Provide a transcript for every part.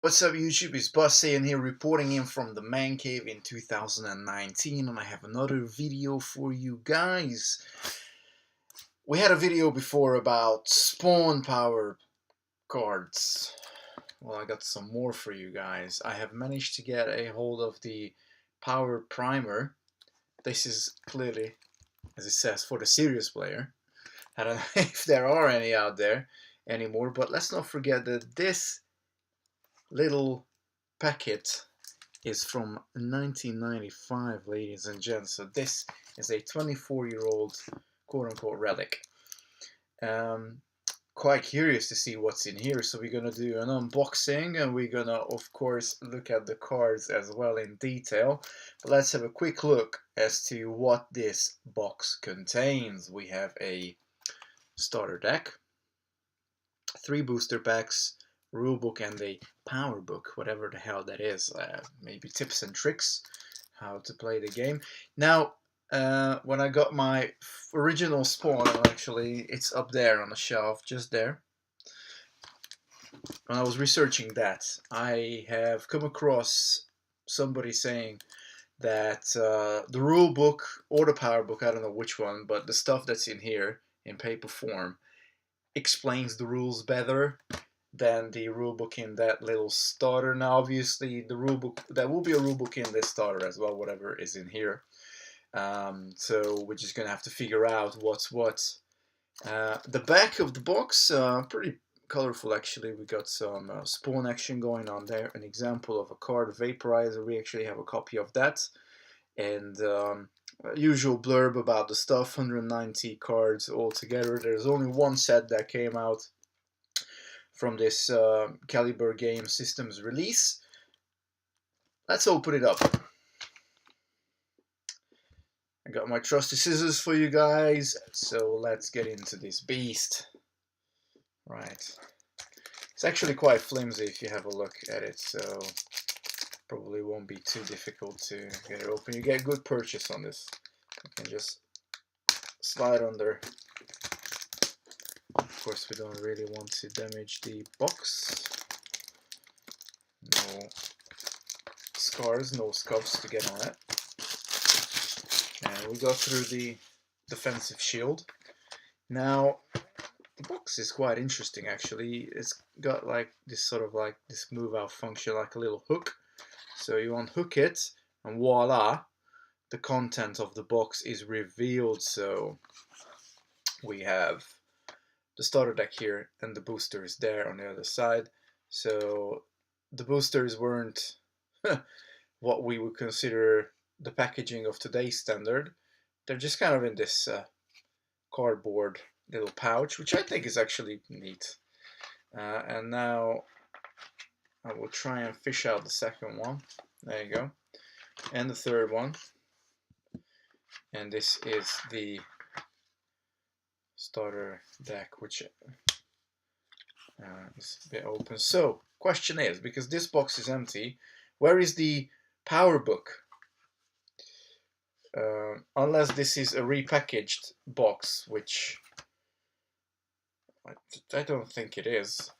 What's up YouTube, it's Saiyan here reporting in from the man cave in 2019, and I have another video for you guys. We had a video before about Spawn Powercardz. Well, I got some more for you guys. I have managed to get a hold of the Power Primer. This is clearly, as it says, for the serious player. I don't know if there are any out there anymore, but let's not forget that this little packet is from 1995, ladies and gents. So this is a 24-year-old quote-unquote relic. Quite curious to see what's in here, so we're gonna do an unboxing, and we're gonna of course look at the cards as well in detail. But let's have a quick look as to what this box contains. We have a starter deck, 3 booster packs, rulebook, and a power book, whatever the hell that is. Maybe tips and tricks how to play the game. Now, when I got my original Spawn, actually it's up there on the shelf, just there. When I was researching that, I have come across somebody saying that the rule book or the power book, I don't know which one, but the stuff that's in here in paper form explains the rules better than the rulebook in that little starter. Now obviously the rulebook, there will be a rulebook in this starter as well, whatever is in here. So we're just gonna have to figure out what's what. The back of the box, pretty colorful actually. We got some Spawn action going on there, an example of a card vaporizer. We actually have a copy of that, and usual blurb about the stuff, 190 cards altogether. There's only one set that came out from this Caliber Game Systems release. Let's open it up. I got my trusty scissors for you guys, so let's get into this beast. Right. It's actually quite flimsy if you have a look at it, so probably won't be too difficult to get it open. You get good purchase on this. You can just slide under. Of course, we don't really want to damage the box. No scars, no scuffs to get on it. And we go through the defensive shield. Now, the box is quite interesting actually. It's got like this sort of like this move out function, like a little hook. So you unhook it, and voila, the content of the box is revealed. So we have the starter deck here, and the booster is there on the other side. So the boosters weren't what we would consider the packaging of today's standard. They're just kind of in this cardboard little pouch, which I think is actually neat. And now I will try and fish out the second one. There you go. And the third one. And this is the starter deck, which is a bit open. So, question is, because this box is empty, where is the power book? Unless this is a repackaged box, which I don't think it is.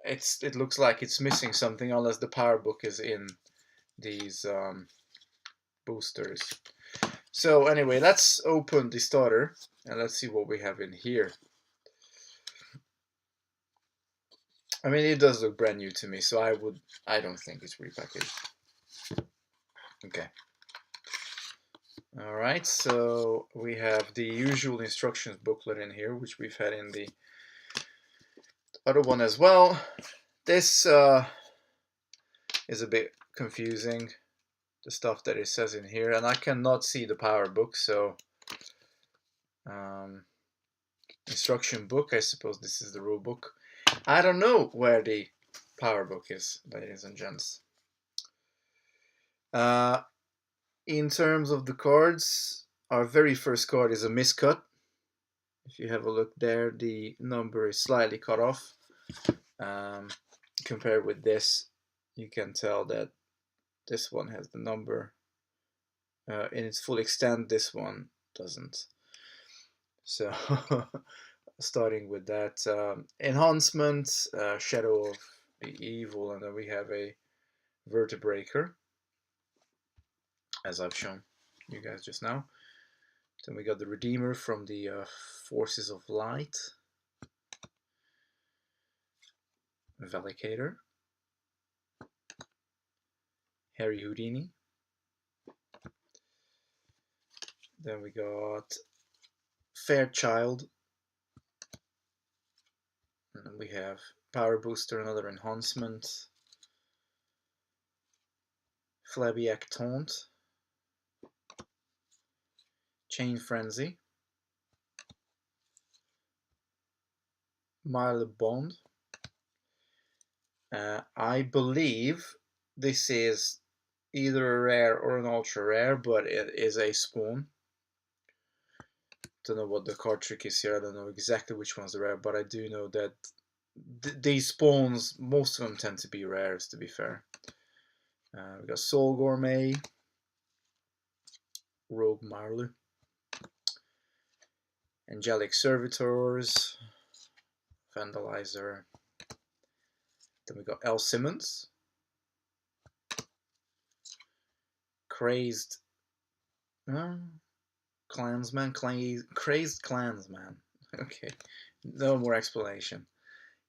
It looks like it's missing something, unless the power book is in these boosters. So anyway, let's open the starter and let's see what we have in here. I mean, it does look brand new to me, so I don't think it's repackaged. Okay. Alright, so we have the usual instructions booklet in here, which we've had in the other one as well. This is a bit confusing, the stuff that it says in here, and I cannot see the power book, so instruction book, I suppose this is the rule book. I don't know where the power book is, ladies and gents. In terms of the cards, our very first card is a miscut. If you have a look there, the number is slightly cut off. Compared with this, you can tell that this one has the number in its full extent. This one doesn't. So starting with that enhancement, Shadow of the evil, and then we have a vertebraker, as I've shown you guys just now. Then we got the Redeemer from the Forces of Light, Valicator, Harry Houdini. Then we got Fairchild, and then we have Power Booster, another enhancement, Flabiac Taunt, Chain Frenzy, Mile Bond. I believe this is either a rare or an ultra rare, but it is a spawn. Don't know what the card trick is here. I don't know exactly which one's the rare, but I do know that these spawns, most of them tend to be rares, to be fair. We got Soul Gourmet, Rogue Marlu, Angelic Servitors, Vandalizer. Then we got L. Simmons, Crazed Clansman, Crazed Clansman. Okay, no more explanation.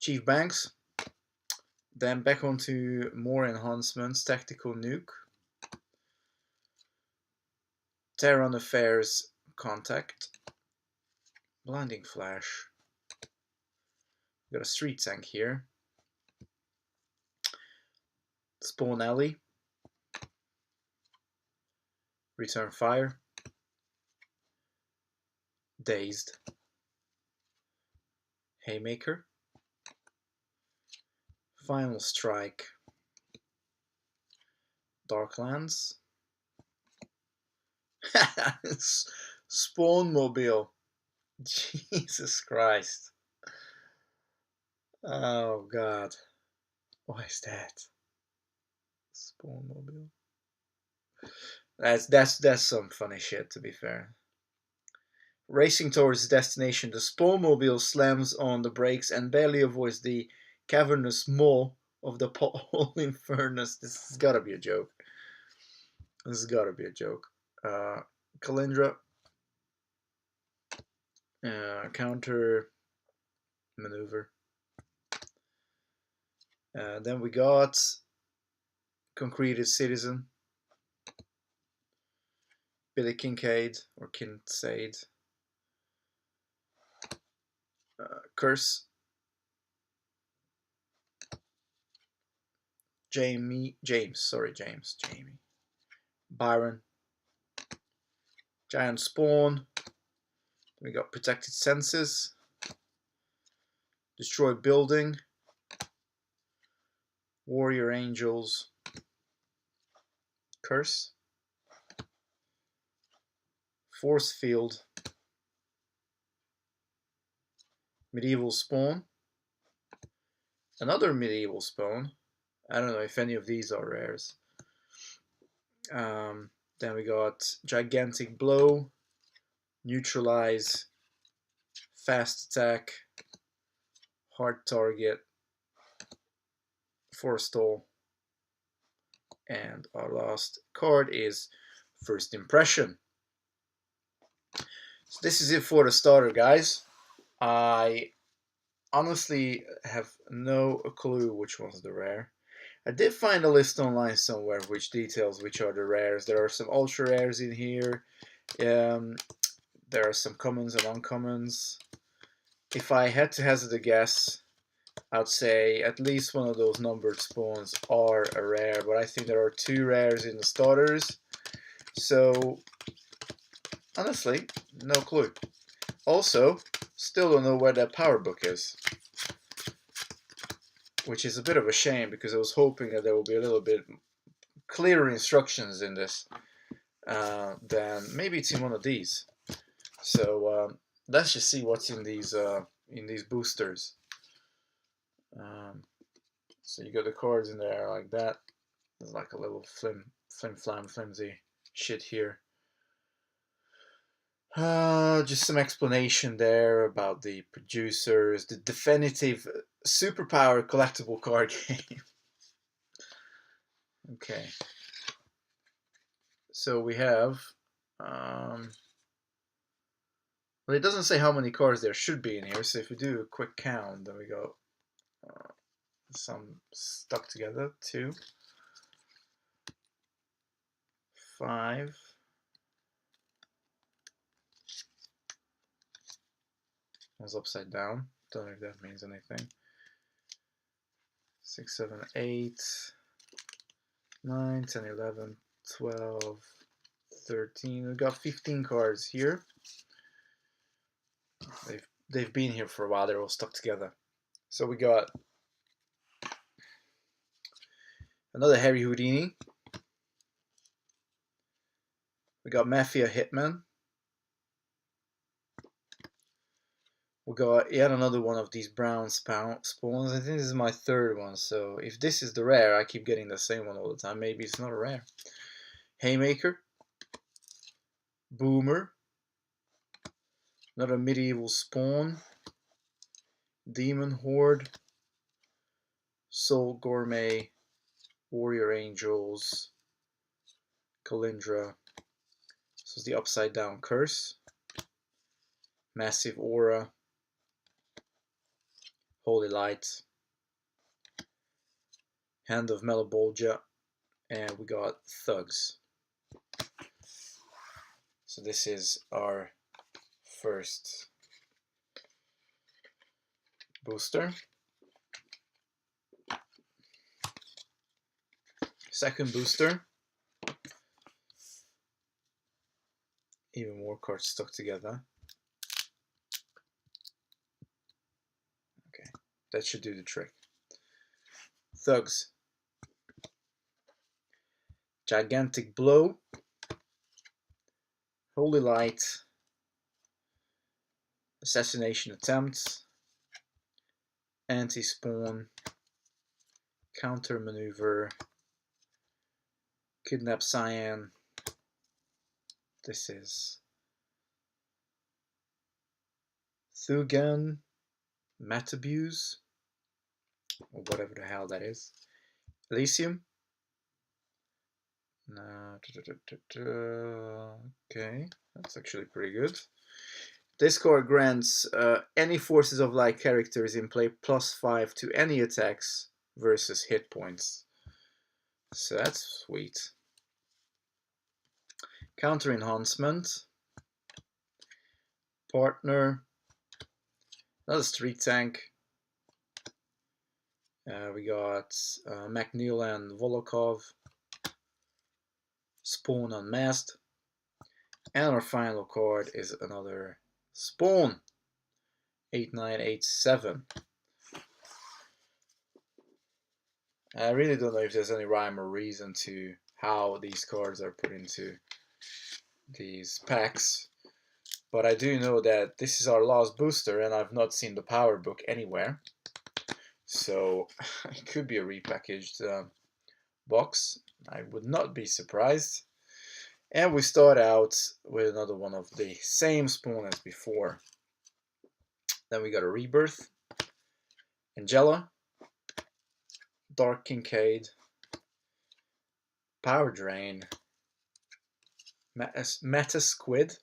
Chief Banks. Then back onto more enhancements. Tactical Nuke, Terran Affairs Contact, Blinding Flash. We got a Street Tank here. Spawn Alley, Return Fire, Dazed, Haymaker, Final Strike, Darklands, Spawn Mobile. Jesus Christ. Oh God. What is that? Spawn Mobile. That's some funny shit, to be fair. Racing towards destination, the Spawn Mobile slams on the brakes and barely avoids the cavernous maw of the pothole in furnace. This has gotta be a joke. This has gotta be a joke. Kalindra. Counter maneuver. Then we got Concreted Citizen, Billy Kincaid or Kincaid, Curse, Jamie, Byron, Giant Spawn. We got Protected Senses, Destroy Building, Warrior Angels, Curse, Force Field, Medieval Spawn, another Medieval Spawn. I don't know if any of these are rares. Then we got Gigantic Blow, Neutralize, Fast Attack, Hard Target, Forestall, and our last card is First Impression. So this is it for the starter, guys. I honestly have no clue which one's the rare. I did find a list online somewhere which details which are the rares. There are some ultra rares in here. There are some commons and uncommons. If I had to hazard a guess, I'd say at least one of those numbered spawns are a rare, but I think there are 2 rares in the starters. So, honestly, no clue. Also, still don't know where that power book is, which is a bit of a shame because I was hoping that there will be a little bit clearer instructions in this. Then maybe it's in one of these. So let's just see what's in these boosters. So you got the cards in there like that. There's like a little flimsy shit here. Just some explanation there about the producers, the definitive superpower collectible card game. Okay. So we have, well, it doesn't say how many cards there should be in here. So if we do a quick count, then we go some stuck together. 2, 5. That's upside down. Don't know if that means anything. 6, 7, 8, 9, 10, 11, 12, 13. We've got 15 cards here. They've been here for a while. They're all stuck together. So we got another Harry Houdini. We got Mafia Hitman. We got yet another one of these brown spawns. I think this is my third one. So if this is the rare, I keep getting the same one all the time. Maybe it's not a rare. Haymaker. Boomer. Another medieval spawn. Demon Horde. Soul Gourmet. Warrior Angels. Kalindra. This is the upside down curse. Massive Aura. Holy Light. Hand of Malebolgia. And we got Thugs. So this is our first booster. Second booster. Even more cards stuck together. Okay, that should do the trick. Thugs. Gigantic Blow. Holy Light. Assassination Attempt. Anti-Spawn. Counter Maneuver. Kidnap Saiyan. This is Thugan Matabuse, or whatever the hell that is. Elysium. Okay, that's actually pretty good. This card grants any Forces of Light characters in play +5 to any attacks versus hit points. So that's sweet. Counter Enhancement. Partner. Another Street Tank. We got McNeil and Volokov. Spawn Unmasked. And our final card is another Spawn. 8987. I really don't know if there's any rhyme or reason to how these cards are put into these packs, but I do know that this is our last booster and I've not seen the power book anywhere, so it could be a repackaged box. I would not be surprised. And we start out with another one of the same spawn as before. Then we got a Rebirth, Angela, Dark Kincaid, Power Drain, Meta Squid,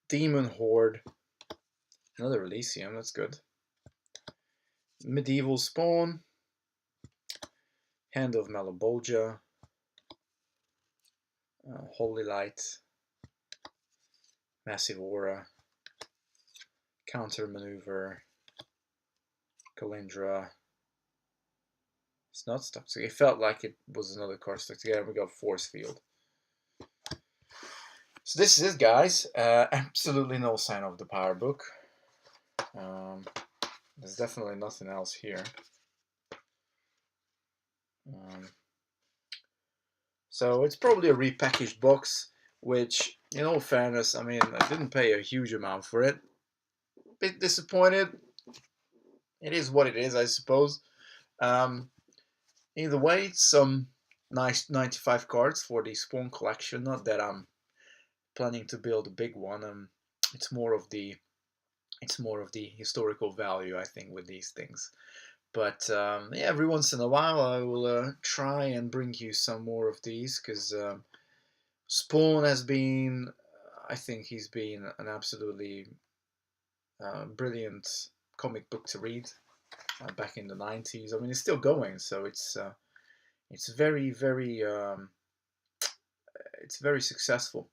Demon Horde, another Elysium, that's good, Medieval Spawn, Hand of Malebolgia, Holy Light, Massive Aura, Counter Maneuver, Kalindra. It's not stuck together. It felt like it was another card stuck together. We got Force Field. So this is it, guys. Absolutely no sign of the power book. There's definitely nothing else here. So it's probably a repackaged box, which, in all fairness, I mean, I didn't pay a huge amount for it. Bit disappointed. It is what it is, I suppose. Either way, some nice 95 cards for the Spawn collection. Not that I'm planning to build a big one. It's more of the historical value, I think, with these things. But yeah, every once in a while I will try and bring you some more of these, because Spawn has been, I think he's been an absolutely brilliant comic book to read back in the 90s. I mean, it's still going, so it's it's very successful.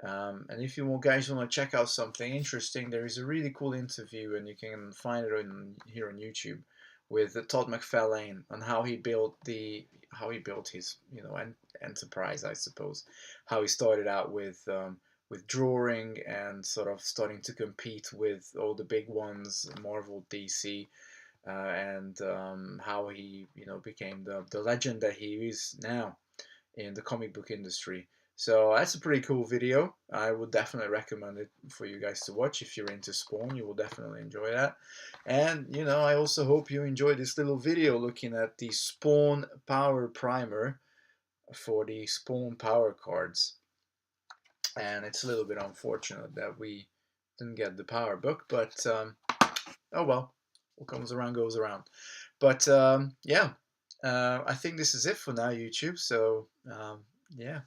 And if you guys want to check out something interesting, there is a really cool interview, and you can find it here on YouTube, with Todd McFarlane on how he built his enterprise, I suppose. How he started out with drawing and sort of starting to compete with all the big ones, Marvel, DC, and how he became the legend that he is now in the comic book industry. So that's a pretty cool video. I would definitely recommend it for you guys to watch. If you're into Spawn, you will definitely enjoy that. And I also hope you enjoyed this little video looking at the Spawn Power Primer for the Spawn Powercardz. And it's a little bit unfortunate that we didn't get the power book, but oh well, what comes around goes around. But yeah, I think this is it for now, YouTube. So yeah.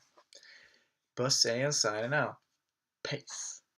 Saiyan signing out. Peace.